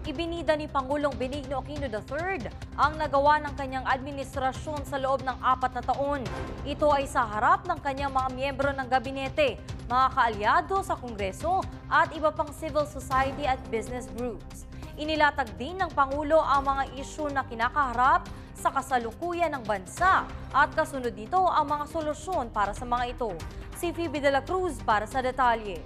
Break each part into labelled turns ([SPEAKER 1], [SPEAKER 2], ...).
[SPEAKER 1] Ibinida ni Pangulong Benigno Aquino III ang nagawa ng kanyang administrasyon sa loob ng 4 na taon. Ito ay sa harap ng kanyang mga miyembro ng gabinete, mga kaalyado sa Kongreso at iba pang civil society at business groups. Inilatag din ng Pangulo ang mga isyu na kinakaharap sa kasalukuyan ng bansa at kasunod nito ang mga solusyon para sa mga ito. Si Phoebe de la Cruz para sa detalye.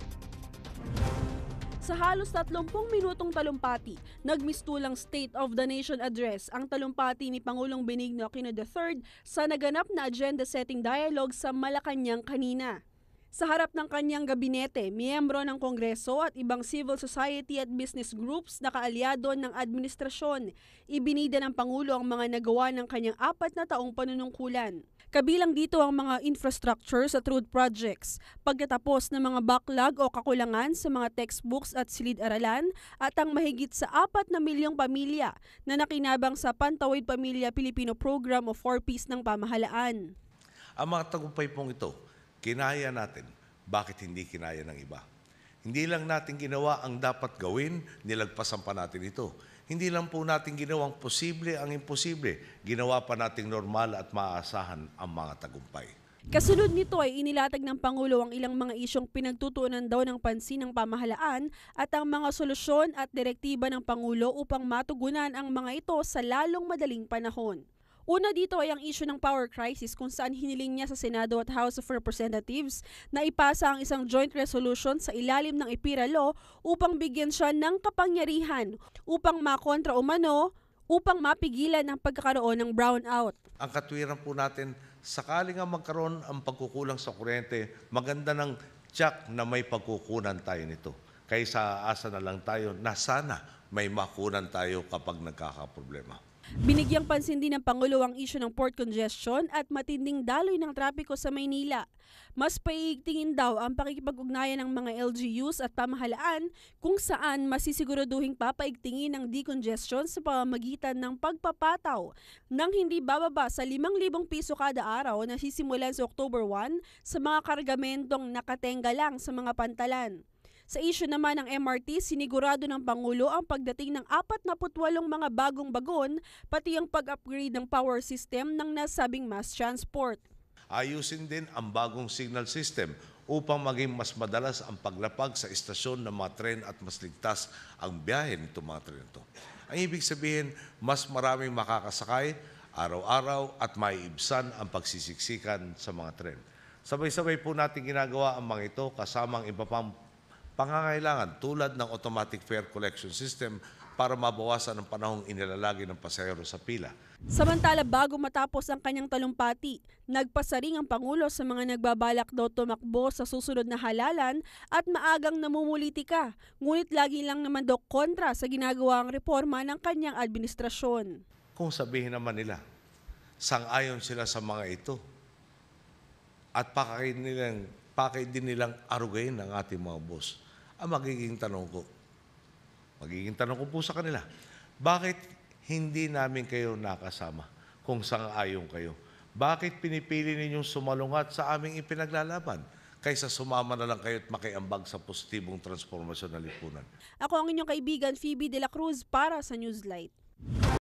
[SPEAKER 2] Sa halos 30 minutong talumpati, nagmistulang State of the Nation Address ang talumpati ni Pangulong Benigno Aquino III sa naganap na agenda-setting dialogue sa Malacanang kanina. Sa harap ng kanyang gabinete, miyembro ng Kongreso at ibang civil society at business groups na kaalyado ng administrasyon, ibinida ng Pangulo ang mga nagawa ng kanyang 4 na taong panunungkulan. Kabilang dito ang mga infrastructure sa road projects, pagtatapos ng mga backlog o kakulangan sa mga textbooks at silid-aralan at ang mahigit sa 4 na milyong pamilya na nakinabang sa Pantawid Pamilya Pilipino Program o 4Ps ng pamahalaan.
[SPEAKER 3] Ang mga tagumpay pong ito, kinaya natin. Bakit hindi kinaya ng iba? Hindi lang natin ginawa ang dapat gawin, nilagpasan pa natin ito. Hindi lang po natin ginawang posible ang imposible, ginawa pa nating normal at maaasahan ang mga tagumpay.
[SPEAKER 2] Kasunod nito ay inilatag ng Pangulo ang ilang mga isyong pinagtutuunan daw ng pansin ng pamahalaan at ang mga solusyon at direktiba ng Pangulo upang matugunan ang mga ito sa lalong madaling panahon. Una dito ay ang issue ng power crisis kung saan hiniling niya sa Senado at House of Representatives na ipasa ang isang joint resolution sa ilalim ng IPIRA Law upang bigyan siya ng kapangyarihan upang makontra umano upang mapigilan ang pagkakaroon ng brownout.
[SPEAKER 3] Ang katwiran po natin, sakaling nga magkaroon ang pagkukulang sa kuryente, maganda ng tiyak na may pagkukunan tayo nito. Kaysa asa na lang tayo na sana may makunan tayo kapag nagkakaproblema.
[SPEAKER 2] Binigyang pansin din ng Pangulo ang isyu ng port congestion at matinding daloy ng trapiko sa Maynila. Mas paiigtingin daw ang pakikipag-ugnayan ng mga LGUs at pamahalaan kung saan masisiguraduhing papaigtingin ang decongestion sa pamamagitan ng pagpapataw nang hindi bababa sa 5,000 piso kada araw na sisimulan sa October 1 sa mga kargamentong nakatenga lang sa mga pantalan. Sa isyu naman ng MRT, sinigurado ng Pangulo ang pagdating ng 48 mga bagong bagon, pati ang pag-upgrade ng power system ng nasabing mass transport.
[SPEAKER 3] Ayusin din ang bagong signal system upang maging mas madalas ang paglapag sa istasyon ng mga tren at mas ligtas ang biyahe nitong mga tren ito. Ang ibig sabihin, mas maraming makakasakay araw-araw at maiibsan ang pagsisiksikan sa mga tren. Sabay-sabay po natin ginagawa ang mga ito kasamang iba pang pangangailangan tulad ng automatic fare collection system para mabawasan ang panahong inilalagay ng pasahero sa pila.
[SPEAKER 2] Samantala, bago matapos ang kanyang talumpati, nagpasaring ang Pangulo sa mga nagbabalak daw tumakbo sa susunod na halalan at maagang namumulitika. Ngunit lagi lang naman daw kontra sa ginagawang reforma ng kanyang administrasyon.
[SPEAKER 3] Kung sabihin naman nila, sang-ayon sila sa mga ito at pakay din nilang arugayin ng ating mga boss. Ang magiging tanong ko po sa kanila, bakit hindi namin kayo nakasama kung sang-ayon kayo? Bakit pinipili ninyong sumalungat sa aming ipinaglalaban kaysa sumama na lang kayo at makiambag sa positibong transformasyon ng lipunan?
[SPEAKER 2] Ako ang inyong kaibigan, Phoebe de la Cruz para sa Newslight.